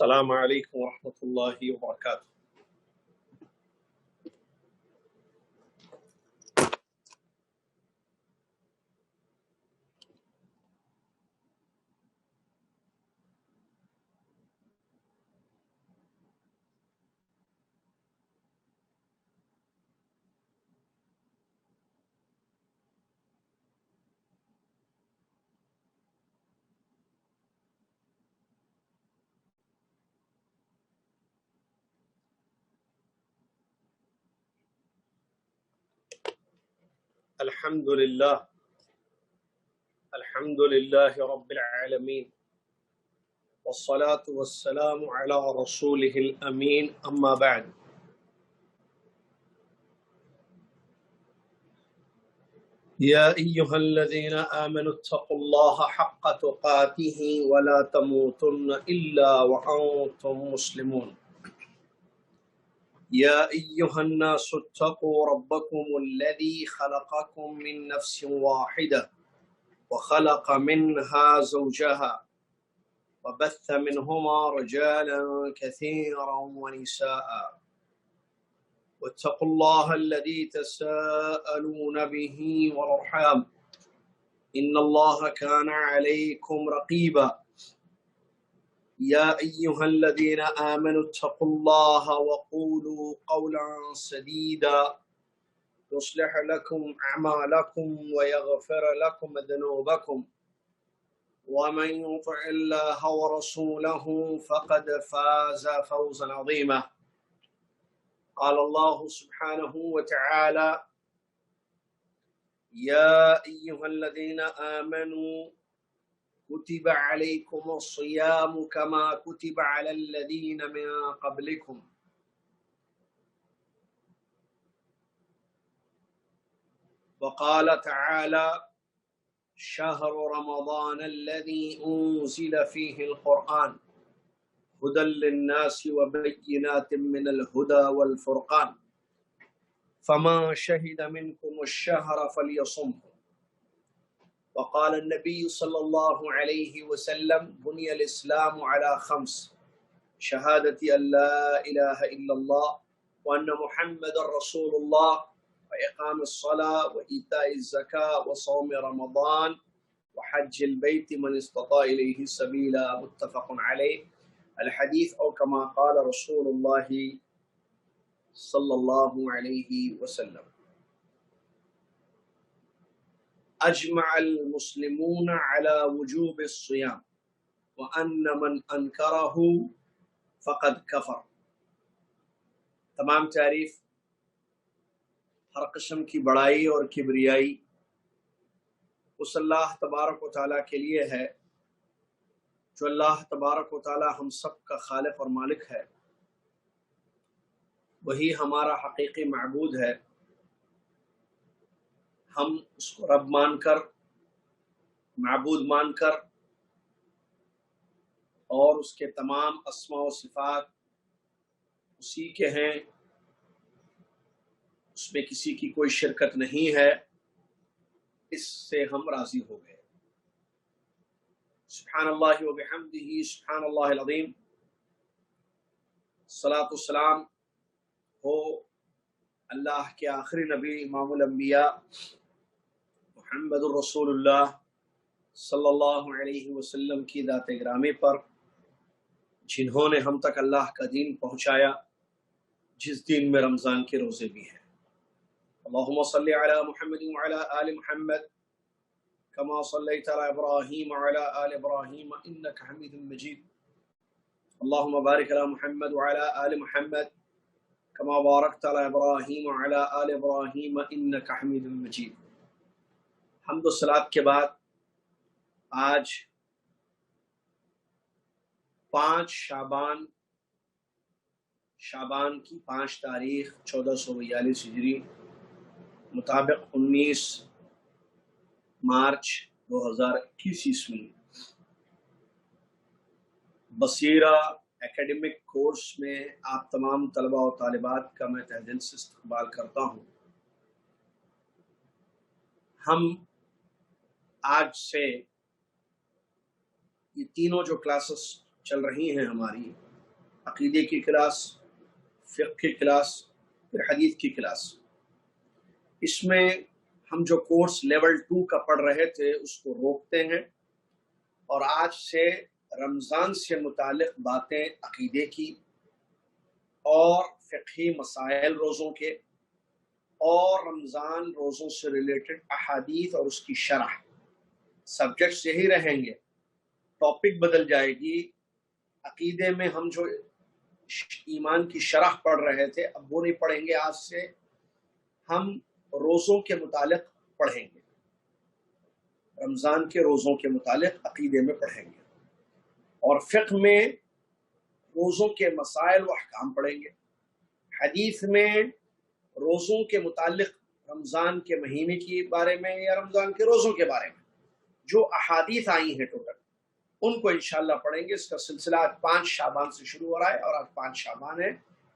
السلام علیکم ورحمۃ اللہ وبرکاتہ۔ الحمد للہ رب العالمین والصلاة والسلام علی رسولہ الامین، اما بعد۔ یا ایہا الذین آمنوا اتقوا اللہ حق تقاتہ ولا تموتن الا وانتم مسلمون۔ یا ایہا الناس اتقوا ربکم الذی خلقکم من نفس واحدہ وخلق منها زوجها وبث منهما رجالا كثيرا ونساء واتقوا الله الذي تساءلون به والأرحام إن الله كان عليكم رقيبا۔ يا أيها الذين آمنوا اتقوا الله وقولوا قولا سديدا يصلح لكم أعمالكم ويغفر لكم ذنوبكم ومن يطع الله ورسوله فقد فاز فوزا عظيما۔ قال الله سبحانه وتعالى: يا أيها الذين آمنوا كتب عليكم الصيام كما كتب على الذين من قبلكم وقال تعالى: شهر رمضان الذي أنزل فيه القرآن هدى للناس وبينات من الهدى والفرقان فمن شهد منكم الشهر فليصمه۔ وقال النبي صلى الله عليه وسلم: بني الإسلام على خمس: شهادة أن لا إله إلا الله وأن محمد رسول الله وإقام الصلاة وإيتاء الزكاة وصوم رمضان وحج البيت من استطاع إليه سبيلا، متفق عليه۔ الحديث أو كما قال رسول الله صلى الله عليه وسلم: أجمع المسلمون على وجوب الصيام وأن من أنكره فقد كفر۔ تمام تعریف ہر قسم کی بڑائی اور کبریائی اس اللہ تبارک و تعالیٰ کے لیے ہے جو اللہ تبارک و تعالیٰ ہم سب کا خالق اور مالک ہے۔ وہی ہمارا حقیقی معبود ہے۔ ہم اس کو رب مان کر، معبود مان کر، اور اس کے تمام اسماء و صفات اسی کے ہیں، اس میں کسی کی کوئی شرکت نہیں ہے، اس سے ہم راضی ہو گئے۔ سبحان اللہ و بحمدہ سبحان اللہ العظیم۔ صلاۃ والسلام ہو اللہ کے آخری نبی امام الانبیاء محمد الرسول اللہ صلی اللہ علیہ وسلم کی ذات گرامی پر، جنہوں نے ہم تک اللہ کا دین پہنچایا، جس دین میں رمضان کے روزے بھی ہیں۔ اللہم صلی علی محمد وعلی آل محمد كما صليت على إبراهيم وعلى آل إبراهيم إنك حميد مجيد۔ اللهم بارك على محمد وعلى آل محمد كما باركت على إبراهيم وعلى آل إبراهيم إنك حميد مجيد۔ حمد و صلات کے بعد آج 5 شعبان کی 5 تاریخ 1442 ہجری مطابق 19 مارچ 2021 عیسوی بصیرہ ایکیڈمک کورس میں آپ تمام طلباء و طالبات کا میں تہ دل سے استقبال کرتا ہوں۔ ہم آج سے یہ تینوں جو کلاسز چل رہی ہیں ہماری، عقیدے کی کلاس، فقہ کی کلاس، پھر حدیث کی کلاس۔ اس میں ہم جو کورس لیول 2 کا پڑھ رہے تھے اس کو روکتے ہیں، اور آج سے رمضان سے متعلق باتیں عقیدے کی اور فقہی مسائل روزوں کے اور رمضان روزوں سے ریلیٹڈ احادیث اور اس کی شرح، سبجیکٹس یہی رہیں گے، ٹاپک بدل جائے گی۔ عقیدے میں ہم جو ایمان کی شرح پڑھ رہے تھے اب وہ نہیں پڑھیں گے، آج سے ہم روزوں کے متعلق پڑھیں گے، رمضان کے روزوں کے متعلق عقیدے میں پڑھیں گے، اور فقہ میں روزوں کے مسائل و احکام پڑھیں گے، حدیث میں روزوں کے متعلق رمضان کے مہینے کے بارے میں یا رمضان کے روزوں کے بارے میں جو احادیث آئی ہیں ٹوٹل ان کو انشاءاللہ پڑھیں گے۔ اس کا سلسلہ آج 5 شعبان سے شروع ہو رہا ہے، اور آج 5 شعبان ہے،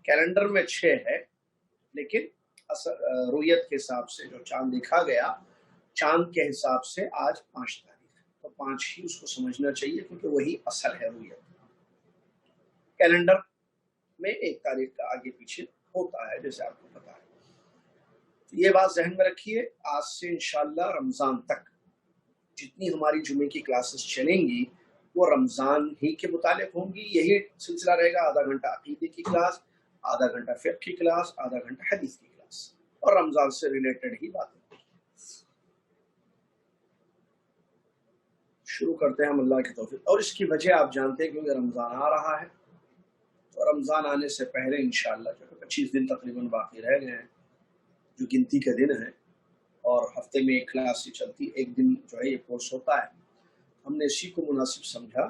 کیلنڈر میں 6 ہے، لیکن رویت کے حساب سے جو چاند دیکھا گیا چاند کے حساب سے آج 5 تاریخ ہے، تو 5 ہی اس کو سمجھنا چاہیے کیونکہ وہی اصل ہے رویت۔ کیلنڈر میں 1 تاریخ کا آگے پیچھے ہوتا ہے جیسے آپ کو پتا ہے، تو یہ بات ذہن میں رکھیے۔ آج سے انشاءاللہ رمضان تک جتنی ہماری جمعے کی کلاسز چلیں گی وہ رمضان ہی کے متعلق ہوں گی، یہی سلسلہ رہے گا، آدھا گھنٹہ عقیدے کی کلاس، آدھا گھنٹہ فقہ کی کلاس، آدھا گھنٹہ حدیث کی کلاس، اور رمضان سے ریلیٹڈ ہی باتیں۔ شروع کرتے ہیں ہم اللہ کی توفیق، اور اس کی وجہ آپ جانتے ہیں کیونکہ رمضان آ رہا ہے، تو رمضان آنے سے پہلے انشاءاللہ جو 25 دن تقریباً باقی رہ گئے ہیں جو گنتی کے دن ہیں، اور ہفتے میں 1 کلاس ہی چلتی، 1 دن جو ہے یہ کورس ہوتا ہے، ہم نے اسی کو مناسب سمجھا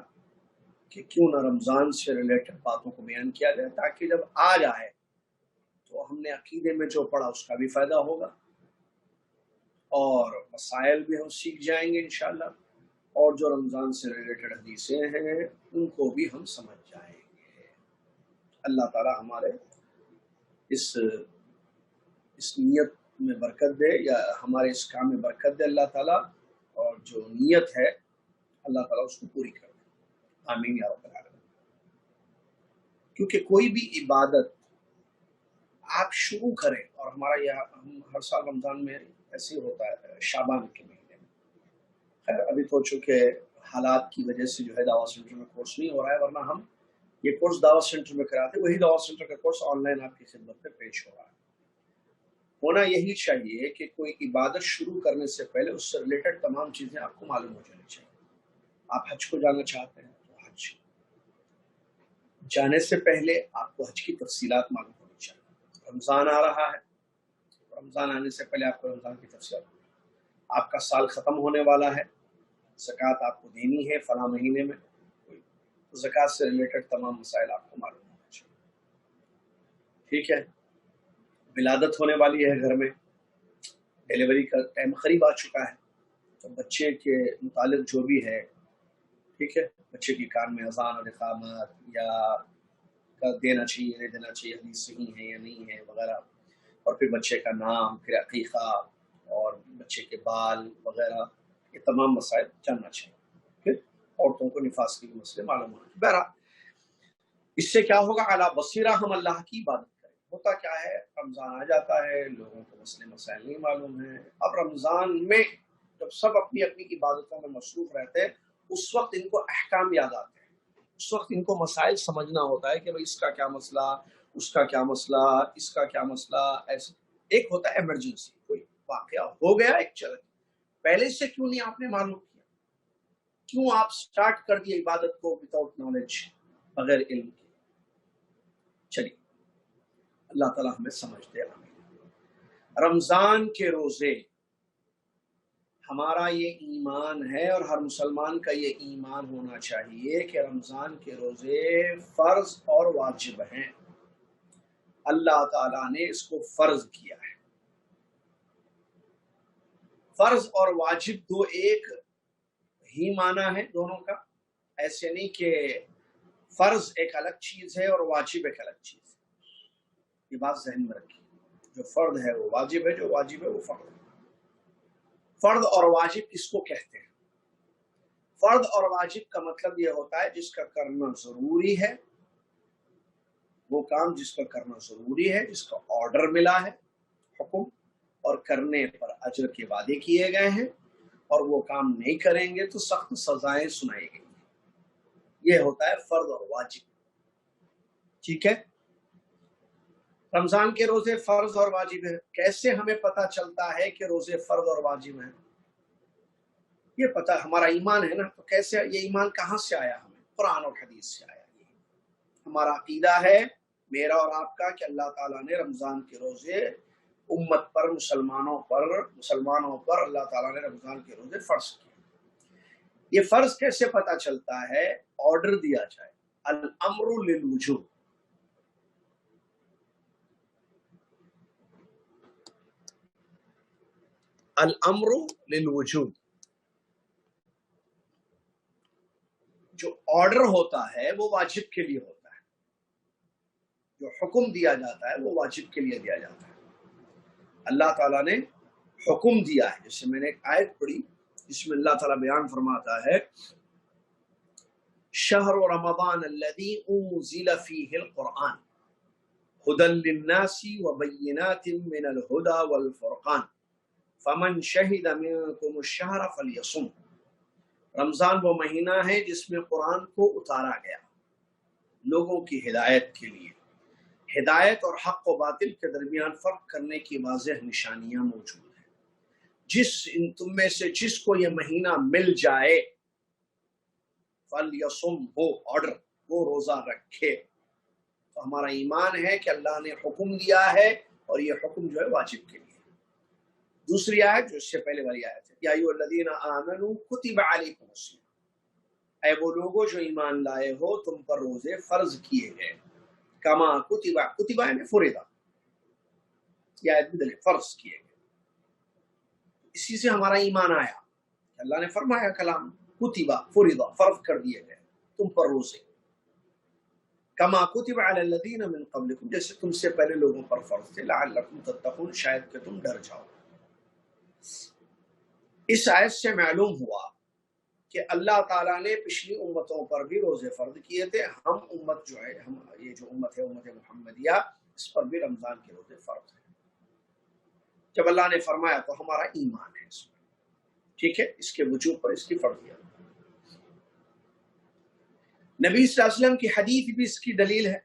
کہ کیوں نہ رمضان سے ریلیٹڈ باتوں کو بیان کیا جائے، تاکہ جب آ جائے تو ہم نے عقیدے میں جو پڑھا اس کا بھی فائدہ ہوگا، اور مسائل بھی ہم سیکھ جائیں گے انشاءاللہ، اور جو رمضان سے ریلیٹڈ حدیثیں ہیں ان کو بھی ہم سمجھ جائیں گے۔ اللہ تعالی ہمارے اس نیت میں برکت دے، یا ہمارے اس کام میں برکت دے اللہ تعالیٰ، اور جو نیت ہے اللہ تعالیٰ اس کو پوری کر دے، آمین یا رب العالمین۔ کیونکہ کوئی بھی عبادت آپ شروع کریں، اور ہمارا یہ ہم ہر سال رمضان میں ایسے ہی ہوتا ہے شعبان کے مہینے میں، خیر ابھی تو چونکہ حالات کی وجہ سے جو ہے دعوت سینٹر میں کورس نہیں ہو رہا ہے، ورنہ ہم یہ کورس دعوت سینٹر میں کراتے، وہی دعوت سینٹر کا کورس آن لائن آپ کی خدمت میں پیش ہو رہا ہے۔ ہونا یہی چاہیے کہ کوئی عبادت شروع کرنے سے پہلے اس سے ریلیٹڈ تمام چیزیں آپ کو معلوم ہو جانی چاہیے۔ آپ حج کو جانا چاہتے ہیں تو حج جانے سے پہلے آپ کو حج کی تفصیلات معلوم ہونی چاہیے۔ رمضان آ رہا ہے، رمضان آنے سے پہلے آپ کو رمضان کی تفصیلات، آپ کا سال ختم ہونے والا ہے، زکوٰۃ آپ کو دینی ہے فلاں مہینے میں، زکوٰۃ سے ریلیٹڈ تمام مسائل آپ کو معلوم ہونا چاہیے، ٹھیک ہے۔ ولادت ہونے والی ہے گھر میں، ڈیلیوری کا ٹائم قریب آ چکا ہے، تو بچے کے متعلق جو بھی ہے، ٹھیک ہے، بچے کی کان میں اذان اور اقامت یا دینا چاہیے نہیں دینا چاہیے، حدیث صحیح ہے یا نہیں ہے وغیرہ، اور پھر بچے کا نام، پھر عقیقہ، اور بچے کے بال وغیرہ، یہ تمام مسائل جاننا چاہیے۔ پھر عورتوں کو نفاس کے مسئلے معلوم ہونا چاہیے۔ بہرحال اس سے کیا ہوگا، اعلیٰ بصیرہ ہم اللہ کی عبادت کریں۔ ہوتا کیا ہے، رمضان آ جاتا ہے، لوگوں کو مسئلے مسائل نہیں معلوم ہیں، اب رمضان میں جب سب اپنی اپنی عبادتوں میں مصروف رہتے ہیں اس وقت ان کو احکام یاد آتے ہیں، اس وقت ان کو مسائل سمجھنا ہوتا ہے کہ بھئی اس کا کیا مسئلہ، اس کا کیا مسئلہ، اس کا کیا مسئلہ، ایسے ایک ہوتا ہے ایمرجنسی، کوئی واقعہ ہو گیا ایک چل، پہلے سے کیوں نہیں آپ نے معلوم کیا، کیوں آپ سٹارٹ کر دیے عبادت کو وداؤٹ نالج، بغیر علم کے۔ چلیے اللہ تعالیٰ ہمیں سمجھ دے، آمین۔ رمضان کے روزے ہمارا یہ ایمان ہے، اور ہر مسلمان کا یہ ایمان ہونا چاہیے کہ رمضان کے روزے فرض اور واجب ہیں، اللہ تعالیٰ نے اس کو فرض کیا ہے۔ فرض اور واجب دو ایک ہی معنی ہے دونوں کا، ایسے نہیں کہ فرض ایک الگ چیز ہے اور واجب ایک الگ چیز ہے، یہ بات ذہن میں رکھیے، جو فرض ہے وہ واجب ہے، جو واجب ہے وہ فرض ہے۔ فرض اور واجب کس کو کہتے ہیں؟ فرض اور واجب کا مطلب یہ ہوتا ہے جس کا کرنا ضروری ہے وہ کام جس کا کرنا ضروری ہے، جس کا آرڈر ملا ہے، حکم، اور کرنے پر اجر کے وعدے کیے گئے ہیں، اور وہ کام نہیں کریں گے تو سخت سزائیں سنائی گئی. یہ ہوتا ہے فرض اور واجب. ٹھیک ہے، رمضان کے روزے فرض اور واجب ہیں. کیسے ہمیں پتہ چلتا ہے کہ روزے فرض اور واجب ہیں؟ یہ پتہ ہمارا ایمان ہے نا. تو کیسے یہ ایمان کہاں سے آیا؟ ہمیں قرآن اور حدیث سے آیا. ہمارا عقیدہ ہے میرا اور آپ کا کہ اللہ تعالیٰ نے رمضان کے روزے امت پر، مسلمانوں پر اللہ تعالیٰ نے رمضان کے روزے فرض کیے. یہ فرض کیسے پتہ چلتا ہے؟ آرڈر دیا جائے، الامر للوجوب. الامر للوجوب، جو آرڈر ہوتا ہے وہ واجب کے لیے ہوتا ہے. جو حکم دیا جاتا ہے وہ واجب کے لیے دیا جاتا ہے. اللہ تعالیٰ نے حکم دیا ہے، جیسے میں نے ایک آیت پڑھی جس میں اللہ تعالیٰ بیان فرماتا ہے شہر رمضان الذی انزل فیہ القرآن ھدی للناس وبینات من الھدی والفرقان فمن شہد منکم الشہر فلیصم. رمضان وہ مہینہ ہے جس میں قرآن کو اتارا گیا لوگوں کی ہدایت کے لیے. ہدایت اور حق و باطل کے درمیان فرق کرنے کی واضح نشانیاں موجود ہیں. تم میں سے جس کو یہ مہینہ مل جائے فَلْيَصُمْ، ہو آرڈر، وہ روزہ رکھے. تو ہمارا ایمان ہے کہ اللہ نے حکم دیا ہے اور یہ حکم جو ہے واجب کے لیے. دوسری آیت جو اس سے پہلے والی آیت ہے، یا ایھا الذین آمنوا کتب علیکم الصیام، اے وہ لوگوں جو ایمان لائے ہو تم پر روزے فرض کیے گئے. کما کتبہ یعنی فرض، یہ آیت بدل فرض کیے گئے. اسی سے ہمارا ایمان آیا کہ اللہ نے فرمایا کلام کتبہ فرض، فرض کر دیے گئے تم پر روزے. کما کتب علی الذین من قبلکم، جیسے تم سے پہلے لوگوں پر فرض تھے، لعلکم تتقون، شاید کہ تم ڈر جاؤ. اس آیت سے معلوم ہوا کہ اللہ تعالیٰ نے پچھلی امتوں پر بھی روزے فرض کیے تھے. ہم امت جو ہے، یہ جو امت ہے امت محمدیہ، اس پر بھی رمضان کے روزے فرض ہیں. جب اللہ نے فرمایا تو ہمارا ایمان ہے اس میں. ٹھیک ہے، اس کے وجوب پر اس کی فرضیت. نبی صلی اللہ علیہ وسلم کی حدیث بھی اس کی دلیل ہے.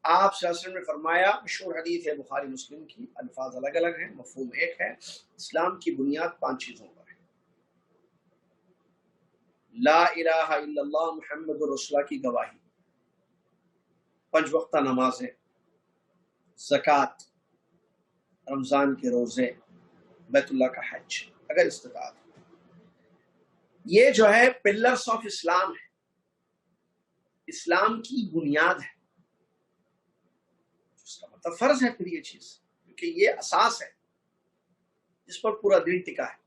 آپ صلی اللہ علیہ وسلم نے فرمایا، مشہور حدیث ہے بخاری مسلم کی، الفاظ الگ الگ ہیں، مفہوم ایک ہے. اسلام کی بنیاد 5 چیزوں پر ہے. لا الہ الا اللہ محمد رسول اللہ کی گواہی، 5 وقتہ نمازیں، زکوٰۃ، رمضان کے روزے، بیت اللہ کا حج اگر استطاعت. یہ جو ہے پلرز آف اسلام ہے، اسلام کی بنیاد ہے. اس کا مطلب فرض ہے پھر یہ چیز، کیونکہ یہ اساس ہے جس پر پورا دن ٹکا ہے،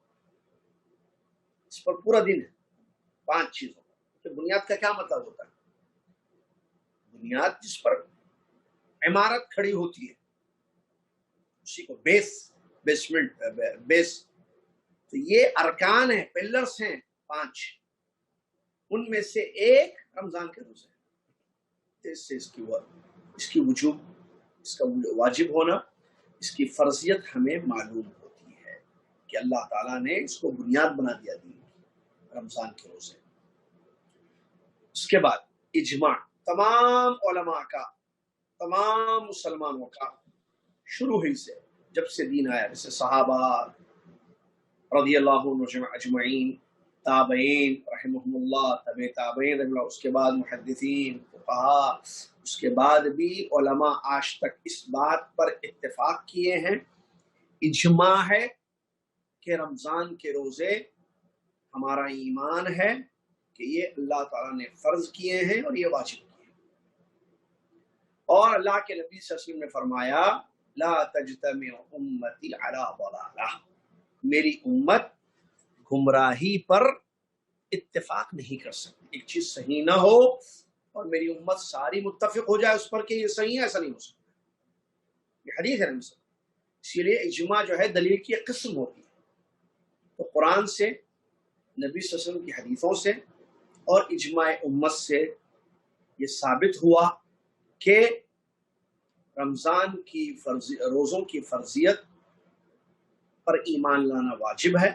اس پر پورا دن ہے. 5 چیزوں کہ بنیاد کا کیا مطلب ہوتا ہے؟ بنیاد جس پر عمارت کھڑی ہوتی ہے اسی کو بیس. تو یہ ارکان ہیں، پلرز ہیں 5. ان میں سے ایک رمضان کے روزے ہیں. اس سے اس کی وجوب، اس کا واجب ہونا، اس کی فرضیت ہمیں معلوم ہوتی ہے کہ اللہ تعالیٰ نے اس کو بنیاد بنا دیا دین کی، رمضان کے روزے. اس کے بعد اجماع تمام علماء کا، تمام مسلمانوں کا، شروع ہی سے جب سے دین آیا، جیسے صحابہ رضی اللہ عنہم اجمعین، تابعین رحمہم اللہ، تابعین رحمہ اللہ، اس کے بعد محدثین، فقہاء، اس کے بعد بھی علماء آج تک اس بات پر اتفاق کیے ہیں، اجماع ہے کہ رمضان کے روزے ہمارا ایمان ہے کہ یہ اللہ تعالیٰ نے فرض کیے ہیں اور یہ واجب کیے ہیں. اور اللہ کے نبی صلی اللہ علیہ وسلم نے فرمایا لا تجتمع امتی علی ضلالہ، میری امت گمراہی پر اتفاق نہیں کر سکتی. ایک چیز صحیح نہ ہو اور میری امت ساری متفق ہو جائے اس پر کہ یہ صحیح ہے، ایسا نہیں ہو سکتا. یہ حدیث ہے نبی. اسی لیے اجماع جو ہے دلیل کی ایک قسم ہوتی ہے. تو قرآن سے، نبی صلی اللہ علیہ وسلم کی حدیثوں سے اور اجماع امت سے یہ ثابت ہوا کہ رمضان کی روزوں کی فرضیت پر ایمان لانا واجب ہے،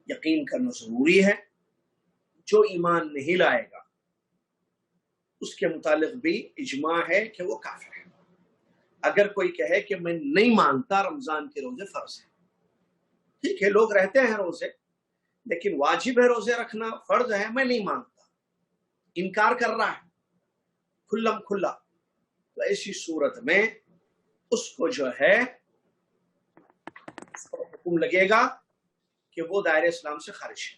یقین کرنا ضروری ہے۔ جو ایمان نہیں لائے گا اس کے متعلق بھی اجماع ہے کہ وہ کافر ہے۔ اگر کوئی کہے کہ میں نہیں مانتا رمضان کے روزے فرض ہیں، ٹھیک ہے، لوگ رہتے ہیں روزے لیکن واجب ہے روزے رکھنا، فرض ہے، میں نہیں مانتا، انکار کر رہا ہے کھلم کھلا، تو ایسی صورت میں اس کو جو ہے حکم لگے گا کہ وہ دائرہ اسلام سے خارج ہے،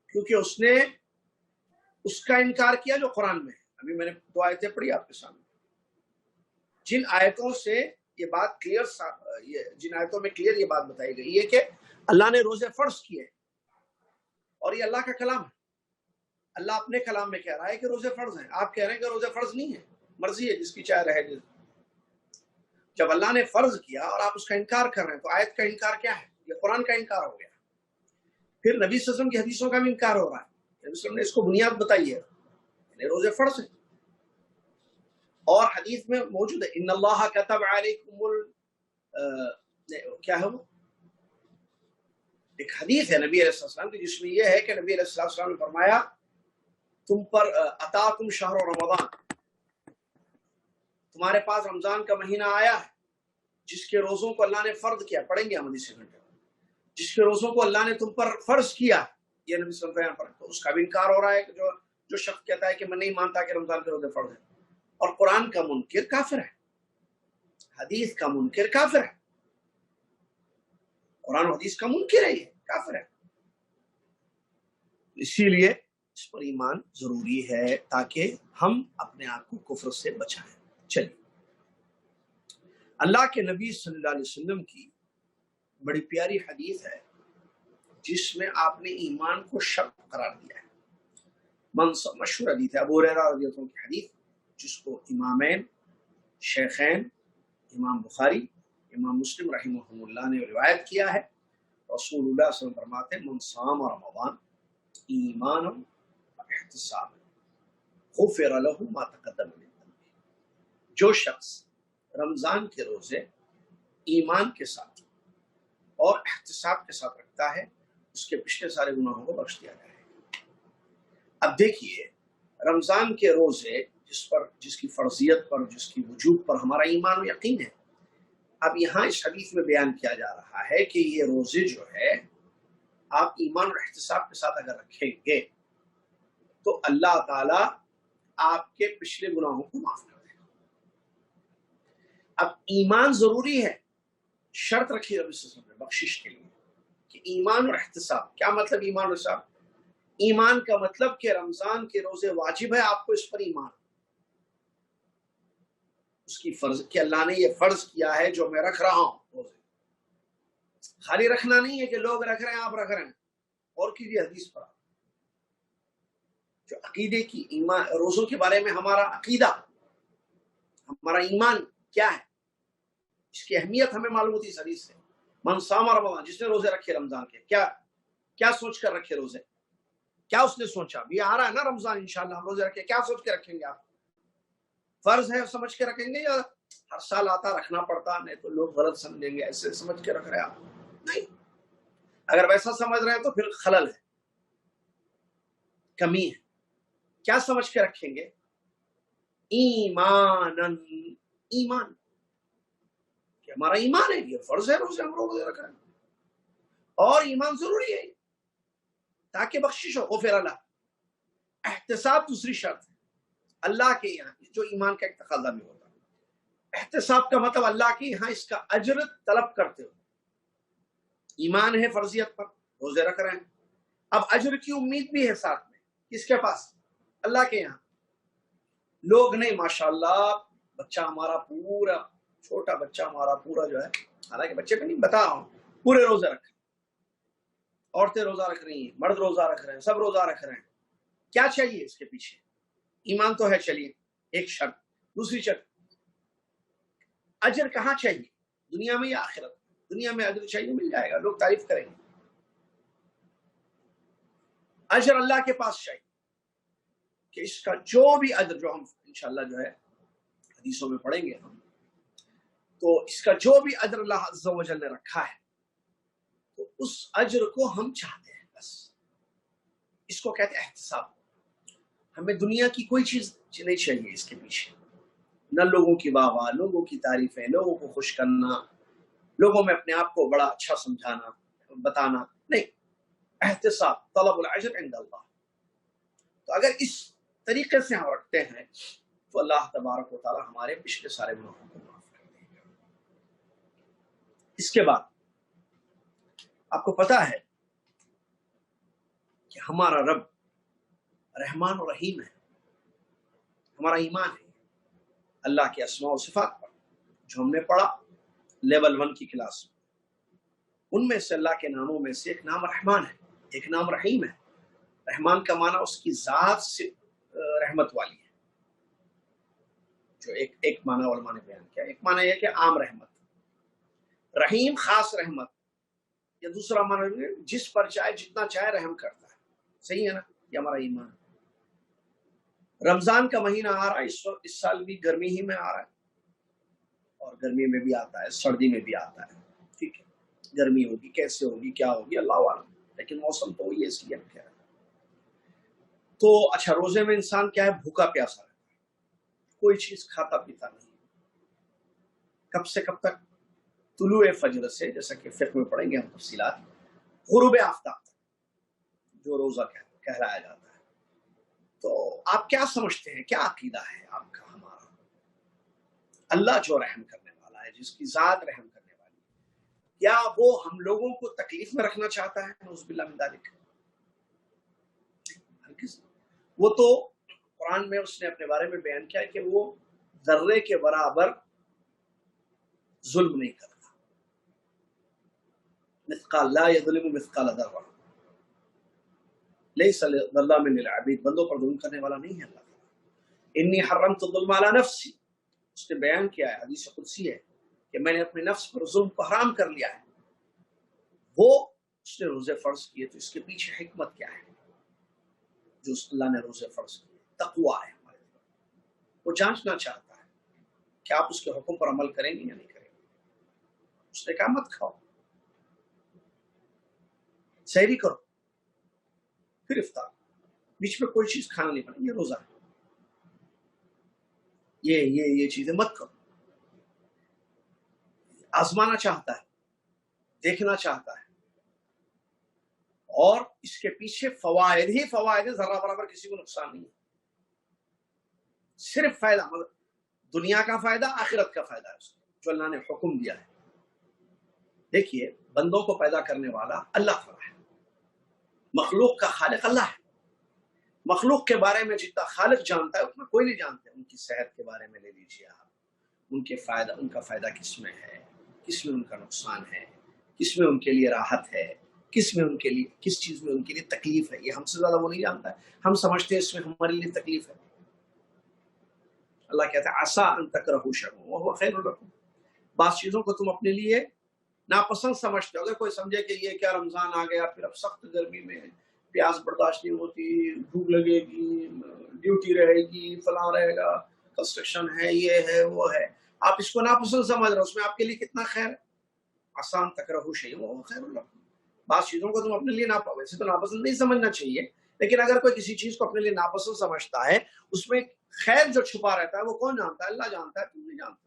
کیونکہ اس نے اس کا انکار کیا جو قرآن میں ہے۔ ابھی میں نے 2 آیتیں پڑھی آپ کے سامنے، جن آیتوں سے یہ بات جن آیتوں میں کلیئر یہ بات بتائی گئی ہے کہ اللہ نے روزے فرض کیے، اور یہ اللہ کا کلام ہے۔ اللہ اپنے کلام میں کہہ رہا ہے کہ روزے فرض ہیں، آپ کہہ رہے ہیں کہ روزے فرض نہیں ہیں، مرضی ہے جس کی چاہے رہے۔ جب اللہ نے فرض کیا اور آپ اس کا انکار کر رہے ہیں تو آیت کا انکار کیا ہے؟ یہ قرآن کا انکار ہو گیا۔ پھر نبی صلی اللہ علیہ وسلم کی حدیثوں کا بھی انکار ہو رہا ہے، نبی صلی اللہ علیہ وسلم نے اس کو بنیاد بتائی ہے، یعنی روزے فرض ہیں۔ اور حدیث میں موجود ہے ان اللہ کتب علیکم کیا ہے وہ، ایک حدیث ہے نبی علیہ السلام کی جس میں یہ ہے کہ نبی علیہ السلام نے فرمایا تم پر اتاکم شہر رمضان، تمہارے پاس رمضان کا مہینہ آیا ہے جس کے روزوں کو اللہ نے فرض کیا، پڑھیں گے ہم حدیث سے، جس کے روزوں کو اللہ نے تم پر فرض کیا، یہ نبی صلی اللہ علیہ وسلم پر، تو اس کا بھی انکار ہو رہا ہے کہ جو شخص کہتا ہے کہ میں نہیں مانتا کہ رمضان کے روزے فرض ہیں۔ اور قرآن کا منکر کافر ہے، حدیث کا منکر کافر ہے، قرآن و حدیث کا منکر ہے، یہ کافر ہے۔ اسی لیے اس پر ایمان ضروری ہے تاکہ ہم اپنے آپ کو کفر سے بچائیں۔ چلیے، اللہ کے نبی صلی اللہ علیہ وسلم کی بڑی پیاری حدیث ہے جس میں آپ نے ایمان کو شرط قرار دیا ہے۔ مشہور حدیث ہے، ابو ہریرہ رضی اللہ عنہ کی حدیث، جس کو امامین، شیخین، امام بخاری، امام مسلم رحمہ اللہ نے روایت کیا ہے۔ رسول اللہ صلی اللہ علیہ وسلم فرماتے ہیں من صام رمضان ایمانا واحتسابا غفر له ما تقدم من ذنبه، جو شخص رمضان کے روزے ایمان کے ساتھ اور احتساب کے ساتھ رکھتا ہے اس کے پچھلے سارے گناہوں کو بخش دیا جائے گا۔ اب دیکھیے، رمضان کے روزے جس کی فرضیت پر، جس کی وجوب پر ہمارا ایمان و یقین ہے، اب یہاں اس حدیث میں بیان کیا جا رہا ہے کہ یہ روزے جو ہے آپ ایمان اور احتساب کے ساتھ اگر رکھیں گے تو اللہ تعالی آپ کے پچھلے گناہوں کو معاف کر دے گا۔ اب ایمان ضروری ہے، شرط رکھی ربی صلی اللہ علیہ وسلم نے بخشش کے لیے کہ ایمان اور احتساب۔ کیا مطلب ایمان اور احتساب؟ ایمان کا مطلب کہ رمضان کے روزے واجب ہے، آپ کو اس پر ایمان، اس کی فرض کہ اللہ نے یہ فرض کیا ہے جو میں رکھ رہا ہوں روزے، خالی رکھنا نہیں ہے کہ لوگ رکھ رہے ہیں آپ رکھ رہے ہیں، اور کی بھی حدیث پر جو عقیدے کی ایمان روزوں کے بارے میں ہمارا عقیدہ، ہمارا ایمان کیا ہے، اس کی اہمیت ہمیں معلوم ہوتی اس حدیث سے۔ من صام رمضان، جس نے روزے رکھے رمضان کے، کیا سوچ کر رکھے روزے؟ کیا اس نے سوچا؟ بھی آ رہا ہے نا رمضان، انشاءاللہ ہم روزے رکھے، کیا سوچ کے رکھیں گے آپ؟ فرض ہے سمجھ کے رکھیں گے یا ہر سال آتا رکھنا پڑتا، نہیں تو لوگ غلط سمجھیں گے ایسے سمجھ کے رکھ رہے آپ؟ نہیں، اگر ویسا سمجھ رہے ہیں تو پھر خلل ہے، کمی ہے۔ کیا سمجھ کے رکھیں گے؟ ایمانن، ایمان کہ ہمارا ایمان ہے، یہ فرض ہے روزے ہم روزے رکھ رہے ہیں، اور ایمان ضروری ہے تاکہ بخشش ہو، غفر اللہ۔ احتساب دوسری شرط ہے، اللہ کے یہاں جو ایمان کا ایک تقاضا بھی ہوتا ہے۔ احتساب کا مطلب اللہ کے یہاں اس کا اجر طلب کرتے ہو۔ ایمان ہے فرضیت پر، روزے رکھ رہے ہیں، اب اجر کی امید بھی ہے ساتھ میں، کس کے پاس؟ اللہ کے یہاں۔ لوگ نہیں، ماشاءاللہ بچہ ہمارا پورا، چھوٹا بچہ ہمارا پورا جو ہے، حالانکہ بچے پہ نہیں بتا رہا ہوں، پورے روزے رکھ رہے ہیں، عورتیں روزہ رکھ رہی ہیں، مرد روزہ رکھ رہے ہیں، سب روزہ رکھ رہے ہیں۔ کیا چاہیے اس کے پیچھے؟ ایمان تو ہے، چلیے ایک شرط۔ دوسری شرط، اجر کہاں چاہیے؟ دنیا میں یا آخرت؟ دنیا میں اجر چاہیے، مل جائے گا، لوگ تعریف کریں گے۔ اجر اللہ کے پاس چاہیے کہ اس کا جو بھی اجر، جو ہم انشاءاللہ جو ہے حدیثوں میں پڑھیں گے ہم، تو اس کا جو بھی اجر اللہ عز و جل نے رکھا ہے تو اس اجر کو ہم چاہتے ہیں، بس اس کو کہتے ہیں احتساب۔ ہمیں دنیا کی کوئی چیز نہیں چاہیے اس کے پیچھے، نہ لوگوں کی واہ واہ، لوگوں کی تعریفیں، لوگوں کو خوش کرنا، لوگوں میں اپنے آپ کو بڑا اچھا سمجھانا بتانا، نہیں، احتساب، طلب العجر عند اللہ۔ تو اگر اس طریقے سے ہم رکھتے ہیں تو اللہ تبارک و تعالی ہمارے پچھلے سارے گناہوں کو معاف کر دے گا۔ اس کے بعد آپ کو پتا ہے کہ ہمارا رب رحمان و رحیم ہے، ہمارا ایمان ہے اللہ کے اسماء و صفات پر جو ہم نے پڑھا لیول 1 کی کلاس میں، ان میں سے اللہ کے ناموں میں سے ایک نام رحمان ہے، ایک نام رحیم ہے۔ رحمان کا معنی اس کی ذات سے رحمت والی ہے، جو ایک معنی علماء نے بیان کیا۔ ایک معنی یہ کہ عام رحمت، رحیم خاص رحمت، یا دوسرا معنی جس پر چاہے جتنا چاہے رحم کرتا ہے۔ صحیح ہے نا؟ یہ ہمارا ایمان ہے۔ رمضان کا مہینہ آ رہا ہے، اس سال بھی گرمی ہی میں آ رہا ہے، اور گرمی میں بھی آتا ہے، سردی میں بھی آتا ہے، ٹھیک ہے، گرمی ہوگی، کیسے ہوگی، کیا ہوگی، اللہ عالم، لیکن موسم تو وہی ہے، اس لیے ہم کہہ رہے ہیں۔ تو اچھا، روزے میں انسان کیا ہے؟ بھوکا پیاسا رہتا ہے، کوئی چیز کھاتا پیتا نہیں۔ کب سے کب تک؟ طلوع فجر سے، جیسا کہ فقہ میں پڑھیں گے ہم تفصیلات، غروب آفتاب تک جو روزہ کہلایا جاتا ہے۔ تو آپ کیا سمجھتے ہیں، کیا عقیدہ ہے آپ کا، ہمارا؟ اللہ جو رحم کرنے والا ہے، جس کی ذات رحم کرنے والی ہے، کیا وہ ہم لوگوں کو تکلیف میں رکھنا چاہتا ہے؟ نعوذ باللہ من ذالک، ہرگز۔ وہ تو قرآن میں اس نے اپنے بارے میں بیان کیا کہ وہ ذرے کے برابر ظلم نہیں کرتا، مثقال لا یظلم مثقال ذرہ، لیس ظلام للعبید، بندوں پر ظلم کرنے والا نہیں ہے اللہ تعالیٰ۔ انی حرمت الظلم علی نفسی، اس نے بیان کیا ہے، حدیث قدسی ہے کہ میں نے اپنے نفس پر ظلم کو حرام کر لیا ہے۔ وہ اس نے روزے فرض کیے، تو اس کے پیچھے حکمت کیا ہے جو اللہ نے روزے فرض کیے؟ تقویٰ ہے ہمارے دل، وہ جانچنا چاہتا ہے کہ آپ اس کے حکم پر عمل کریں گے یا نہیں کریں گے۔ اس نے کہا مت کھاؤ، سحری کرو، پھر افطار، بیچ میں کوئی چیز کھانا نہیں پڑے، یہ روزہ ہے، یہ چیزیں مت کرو۔ آزمانا چاہتا ہے، دیکھنا چاہتا ہے، اور اس کے پیچھے فوائد ہی فوائد، ذرہ برابر کسی کو نقصان نہیں ہے، صرف فائدہ، مطلب دنیا کا فائدہ، آخرت کا فائدہ ہے جو اللہ نے حکم دیا ہے۔ دیکھیے، بندوں کو پیدا کرنے والا اللہ تعالیٰ ہے، مخلوق کا خالق اللہ ہے۔ مخلوق کے بارے میں جتنا خالق جانتا ہے اتنا کوئی نہیں جانتا۔ ان کی صحت کے بارے میں لے لیجیے آپ، ان کا فائدہ کس میں ہے، کس میں ان کا نقصان ہے، کس میں ان کے لیے راحت ہے، کس چیز میں ان کے لیے تکلیف ہے، یہ ہم سے زیادہ وہ نہیں جانتا ہے۔ ہم سمجھتے ہیں اس میں ہمارے لیے تکلیف ہے۔ اللہ کہتا ہے عسیٰ ان تکرہوا شیئا وہو خیر لکم، بعض چیزوں کو تم اپنے لیے ناپسند سمجھتے ہو۔ اگر کوئی سمجھے کہ یہ کیا رمضان آ گیا، پھر اب سخت گرمی میں پیاس برداشت نہیں ہوتی، بھوک لگے گی، ڈیوٹی رہے گی، فلاں رہے گا، کنسٹرکشن ہے، یہ ہے، وہ ہے، آپ اس کو ناپسند سمجھ رہے ہو، اس میں آپ کے لیے کتنا خیر ہے۔ آسان تکرہوا شیئا وہو خیر لکم، بعض چیزوں کو تم اپنے لیے ویسے تو ناپسند نہیں سمجھنا چاہیے، لیکن اگر کوئی کسی چیز کو اپنے لیے ناپسند سمجھتا ہے، اس میں خیر جو چھپا رہتا ہے وہ کون جانتا ہے؟ اللہ جانتا ہے، تم نہیں جانتا۔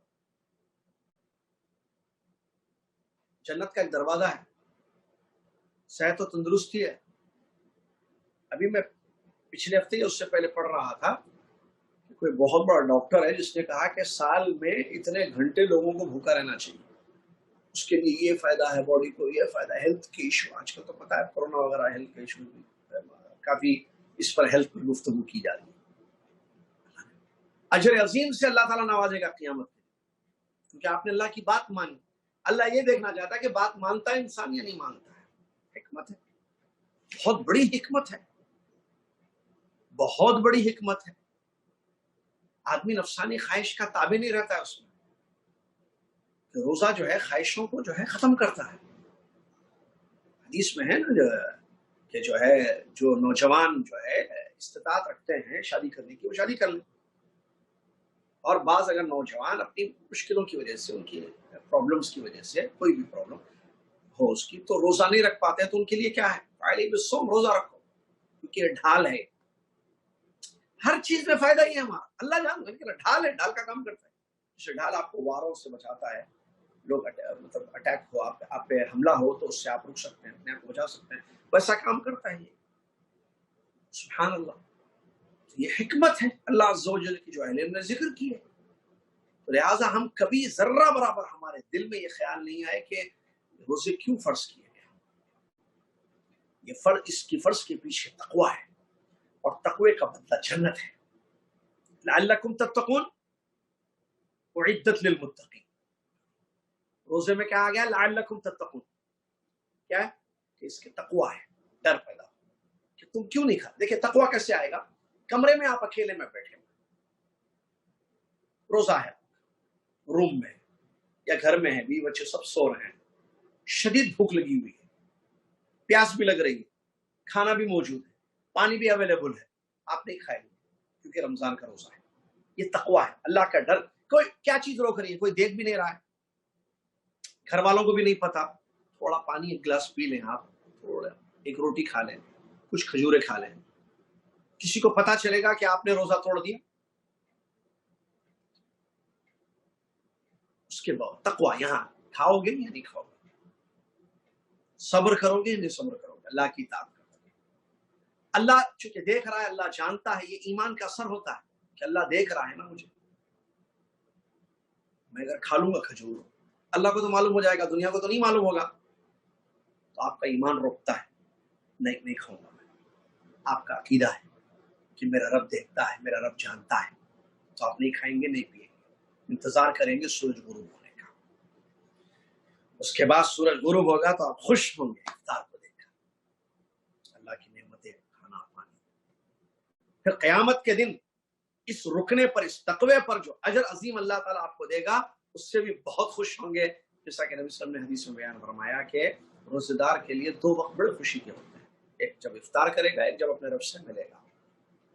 جنت کا ایک دروازہ ہے، صحت و تندرستی ہے۔ ابھی میں پچھلے ہفتے اس سے پہلے پڑھ رہا تھا کہ کوئی بہت بڑا ڈاکٹر ہے جس نے کہا کہ سال میں اتنے گھنٹے لوگوں کو بھوکا رہنا چاہیے، اس کے لیے یہ فائدہ ہے، باڈی کو یہ فائدہ ہے۔ ہیلتھ کے ایشو آج کل تو پتا ہے، کورونا وغیرہ ہیلتھ کے ایشو کافی، اس پر ہیلتھ پر گفتگو کی جا رہی ہے۔ اجر عظیم سے اللہ تعالیٰ نوازے گا قیامت میں، کیونکہ آپ نے اللہ کی بات مانی۔ اللہ یہ دیکھنا چاہتا ہے کہ بات مانتا ہے انسان یا نہیں مانتا ہے۔ حکمت ہے، بہت بڑی حکمت ہے، بہت بڑی حکمت ہے۔ آدمی نفسانی خواہش کا تابع نہیں رہتا ہے اس میں، کہ روزہ جو ہے خواہشوں کو جو ہے ختم کرتا ہے۔ حدیث میں ہے نا، جو کہ جو ہے جو نوجوان جو ہے استطاعت رکھتے ہیں شادی کرنے کی وہ شادی کر لیں، اور بعض اگر نوجوان اپنی مشکلوں کی وجہ سے، ان کی پرابلمس کی وجہ سے، کوئی بھی پرابلم ہو اس کی، تو روزہ نہیں رکھ پاتے ہیں، تو ان کے لیے کیا ہے؟ فائدہ بالصوم، روزہ رکھو، کیونکہ یہ ڈھال ہے، ہر چیز میں فائدہ ہی ہے ہمارا، اللہ جانتا ہے ڈھال ہے، ڈھال کا کام کرتا ہے، جیسے ڈھال آپ کو واروں سے بچاتا ہے، لوگ مطلب اٹیک ہو، آپ پہ حملہ ہو تو اس سے آپ رک سکتے ہیں، اپنے آپ کو بچا سکتے ہیں، ویسا کام کرتا ہے یہ، سبحان اللہ، یہ حکمت ہے اللہ عز و جل کی جو اہل نے ذکر کی ہے، تو لہٰذا ہم کبھی ذرہ برابر ہمارے دل میں یہ خیال نہیں آئے کہ روزے کیوں فرض کیے گئے، یہ فرض، اس کی فرض کے پیچھے تقویٰ ہے، اور تقوی کا بدلہ جنت ہے، لعلکم تتقون اعدت للمتقین، روزے میں کیا آ گیا؟ لعلکم تتقون، کیا ہے؟ کہ اس کے تقویٰ ہے، ڈر پیدا ہو کہ تم کیوں نہیں کھاتے۔ دیکھیں تقویٰ کیسے آئے گا؟ کمرے میں آپ اکیلے میں بیٹھے ہیں، روزہ ہے، روم میں یا گھر میں ہے، بیوی بچے سب سو رہے ہیں، شدید بھوک لگی ہوئی ہے، پیاس بھی لگ رہی ہے، کھانا بھی موجود ہے، پانی بھی اویلیبل ہے، آپ نہیں کھائیں گے کیونکہ رمضان کا روزہ ہے، یہ تقویٰ ہے، اللہ کا ڈر۔ کوئی کیا چیز روک رہی ہے؟ کوئی دیکھ بھی نہیں رہا ہے، گھر والوں کو بھی نہیں پتا، تھوڑا پانی ایک گلاس پی لیں آپ، تھوڑا ایک روٹی کھا لیں، کچھ کھجورے کھا لیں، کسی کو پتا چلے گا کہ آپ نے روزہ توڑ دیا؟ اس کے بعد تقویٰ، یہاں کھاؤ گے یا نہیں کھاؤ گے، صبر کرو گے یا نہیں صبر کرو گے، اللہ کی اطاعت کرو گے۔ اللہ چونکہ دیکھ رہا ہے، اللہ جانتا ہے، یہ ایمان کا اثر ہوتا ہے کہ اللہ دیکھ رہا ہے نا مجھے، میں اگر کھا لوں گا کھجور، اللہ کو تو معلوم ہو جائے گا، دنیا کو تو نہیں معلوم ہوگا، تو آپ کا ایمان روکتا ہے، نہیں کھاؤں گا میں، آپ کا عقیدہ ہے کہ میرا رب دیکھتا ہے، میرا رب جانتا ہے، تو آپ نہیں کھائیں گے، نہیں پیئیں گے، انتظار کریں گے سورج غروب ہونے کا، اس کے بعد سورج غروب ہوگا تو آپ خوش ہوں گے افطار کو دیکھ کر، اللہ کی نعمتیں، کھانا پانی۔ پھر قیامت کے دن اس رکنے پر، اس تقوی پر جو اجر عظیم اللہ تعالیٰ آپ کو دے گا، اس سے بھی بہت خوش ہوں گے، جیسا کہ نبی صلی اللہ علیہ وسلم نے حدیث میں بیان فرمایا کہ روزہ دار کے لیے دو وقت بڑے خوشی کے ہوتے ہیں، ایک جب افطار کرے گا، ایک جب اپنے رب سے ملے گا۔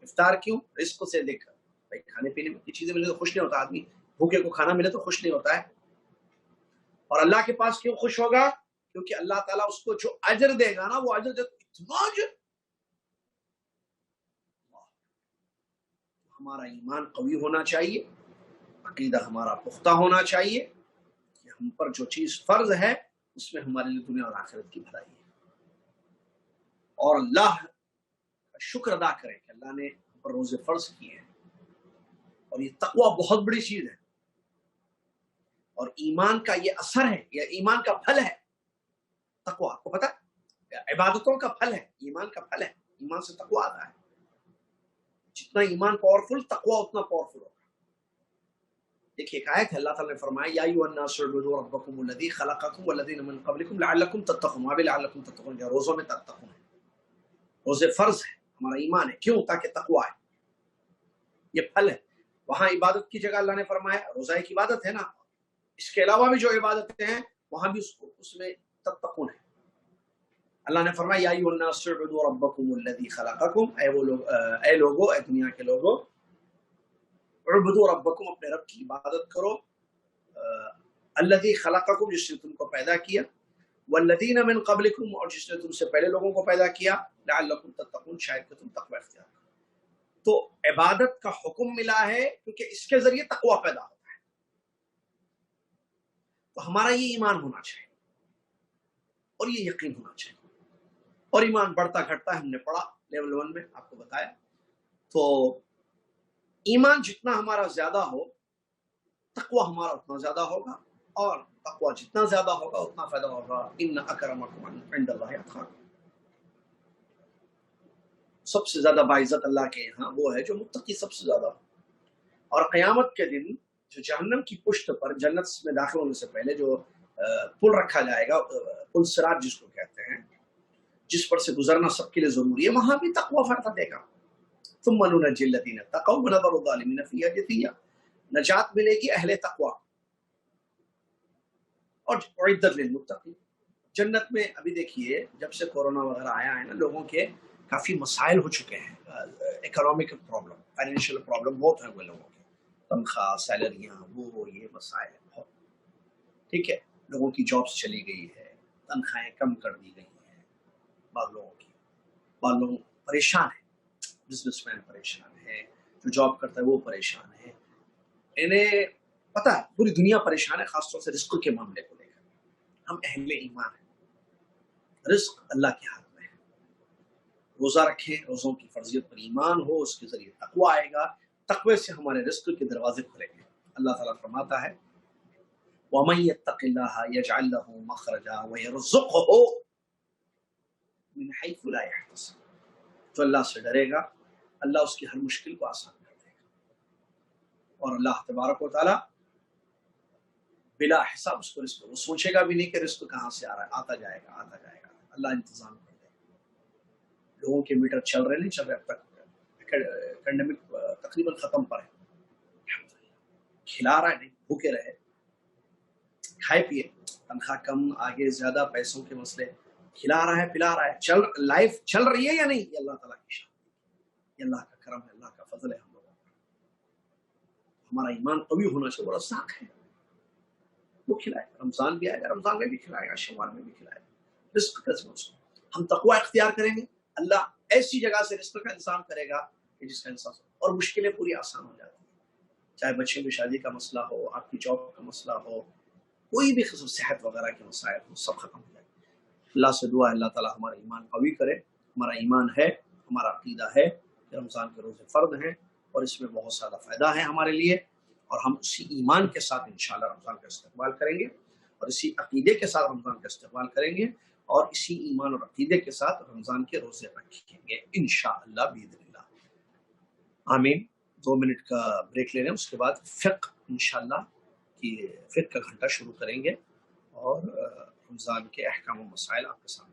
افطار کیوں؟ رزق سے دیکھ کر، بھائی کھانے پینے میں کی چیزیں ملے تو خوش نہیں ہوتا آدمی، بھوکے کو کھانا ملے تو خوش نہیں ہوتا ہے، اور اللہ کے پاس کیوں خوش ہوگا؟ کیونکہ اللہ تعالیٰ اس کو جو اجر دے گا نا، وہ اجر دے، اتنا اجر۔ ہمارا ایمان قوی ہونا چاہیے، عقیدہ ہمارا پختہ ہونا چاہیے کہ ہم پر جو چیز فرض ہے اس میں ہمارے لیے دنیا اور آخرت کی بھلائی ہے، اور اللہ کا شکر ادا کریں کہ اللہ نے ہم پر روزے فرض کیے ہیں، اور یہ تقویٰ بہت بڑی چیز ہے، اور ایمان کا یہ اثر ہے، یہ ایمان کا پھل ہے، تقویٰ، آپ کو پتا ہے عبادتوں کا پھل ہے، ایمان کا پھل ہے، ایمان سے تقویٰ آتا ہے، جتنا ایمان پاورفل، تقویٰ اتنا پاورفل ہوگا۔ دیکھیے ایک آیت ہے، اللہ تعالیٰ نے فرمایا یا ایھا الناس اعبدوا ربکم الذی خلقکم والذین من قبلکم لعلکم تتقون، وہاں بھی لعلکم تتقون، جو روزوں میں تتقون ہے، روزے فرض ہے، ہمارا ایمان ہے، کیوں؟ تاکہ تقویٰ ہے، یہ پھل ہے۔ وہاں عبادت کی جگہ اللہ نے فرمایا، روزہ ایک عبادت ہے نا، اس کے علاوہ بھی جو عبادتیں ہیں وہاں بھی اس میں تتقون ہے۔ اللہ نے فرمایا یا ایھا الناس اعبدوا ربکم الذی خلقکم، اے لوگو، اے دنیا کے لوگو، اعبدوا ربکم، اپنے رب کی عبادت کرو، الذی خلقکم، جس نے تم کو پیدا کیا، والذین من قبلکم، اور جس نے تم سے پہلے لوگوں کو پیدا کیا، لعلکم تتقون، شاید کہ تم تقوی اختیار کرو۔ تو عبادت کا حکم ملا ہے کیونکہ اس کے ذریعے تقوی پیدا ہوتا ہے، تو ہمارا یہ ایمان ہونا چاہیے اور یہ یقین ہونا چاہیے، اور ایمان بڑھتا گھٹتا ہے، ہم نے پڑھا لیول 1 میں آپ کو بتایا۔ تو ایمان جتنا ہمارا زیادہ ہو، تقوی ہمارا اتنا زیادہ ہوگا، اور تقوی جتنا زیادہ ہوگا اتنا فائدہ ہوگا۔ ان اکرمکم عند اللہ اتقاکم، سب سے زیادہ باعزت اللہ کے یہاں وہ ہے جو متقی سب سے زیادہ ہو۔ اور قیامت کے دن جو جہنم کی پشت پر جنت میں داخل ہونے سے پہلے جو پل رکھا جائے گا، پل صراط جس کو کہتے ہیں، جس پر سے گزرنا سب کے لیے ضروری ہے، وہاں بھی تقوی فائدہ دے گا۔ ثم ننجی الذین اتقوا ونذر الظالمین فیہا جثیا، نجات ملے گی اہل تقوی، اور اعدت للمتقین، جنت میں ابھی دیکھیے جب سے کورونا وغیرہ آیا ہے نا، لوگوں کے کافی مسائل ہو چکے ہیں، اکنامک پرابلم، فائنینشیل پرابلم بہت ہیں وہ لوگوں کے، تنخواہ، سیلریاں، وہ یہ مسائل بہت، ٹھیک ہے، لوگوں کی جابس چلی گئی ہے، تنخواہیں کم کر دی گئی ہیں بعض لوگوں کی، بعض لوگ پریشان ہیں، بزنس مین پریشان ہے، جو جاب کرتا ہے وہ پریشان ہے، انہیں پتہ ہے پوری دنیا پریشان ہے، خاص طور سے رزق کے معاملے کو لے کر۔ ہم اہل ایمان ہیں، رزق اللہ کے ہاتھ میں ہے، روزہ رکھیں، روزوں کی فرضیت پر ایمان ہو، اس کے ذریعے تقوی آئے گا، تقوی سے ہمارے رزق کے دروازے کھلیں گے۔ اللہ تعالیٰ فرماتا ہے وَمَن يَتَّقِ اللَّهَ يَجْعَل لَّهُ مَخْرَجًا وَيَرْزُقْهُ من حيث لا يحتسب، جو اللہ سے ڈرے گا اللہ اس کی ہر مشکل کو آسان کر دے گا، اور اللہ تبارک و تعالیٰ بلا حساب اس کو رزق، وہ سوچے گا بھی نہیں کہ رزق کہاں سے آ رہا ہے، آتا جائے گا آتا جائے گا، اللہ انتظام کر دے گا۔ لوگوں کے میٹر چل رہے نہیں چل رہے، اب تک پینڈیمک تقریباً ختم پر ہے، کھلا رہا ہے نہیں، بھوکے رہے، کھائے پیے، تنخواہ کم آگے زیادہ پیسوں کے مسئلے، کھلا رہا ہے پلا رہا ہے، لائف چل رہی ہے یا نہیں، یہ اللہ تعالیٰ کی شان، یہ اللہ کا کرم ہے، اللہ کا فضل ہے ہم لوگوں پر۔ ہمارا ایمان قوی ہونا چاہیے، بڑا ساکھ ہے، وہ کھلائے، رمضان بھی آئے گا، رمضان میں بھی کھلائے گا، شوال میں بھی کھلائے گا، رزق کا ہم تقوی اختیار کریں گے، اللہ ایسی جگہ سے رزق کا انتظام کرے گا کہ جس کا انسان، اور مشکلیں پوری آسان ہو جاتی ہیں، چاہے بچے کی شادی کا مسئلہ ہو، آپ کی جاب کا مسئلہ ہو، کوئی بھی قسم صحت وغیرہ کے مسائل ہو، سب ختم ہو جائے گا۔ اللہ سے دعا ہے اللہ تعالیٰ ہمارا ایمان قوی کرے، ہمارا ایمان ہے، ہمارا عقیدہ ہے کہ رمضان کے روزے فرض ہیں اور اس میں بہت زیادہ فائدہ ہے ہمارے لیے، اور ہم اسی ایمان کے ساتھ انشاءاللہ رمضان کا استقبال کریں گے، اور اسی عقیدے کے ساتھ رمضان کا استقبال کریں گے، اور اسی ایمان اور عقیدے کے ساتھ رمضان کے روزے رکھیں گے انشاءاللہ باذن اللہ۔ آمین۔ 2 منٹ کا بریک لے لیں، اس کے بعد فقہ انشاءاللہ کی فقہ کا گھنٹہ شروع کریں گے، اور رمضان کے احکام و مسائل آپ کے سامنے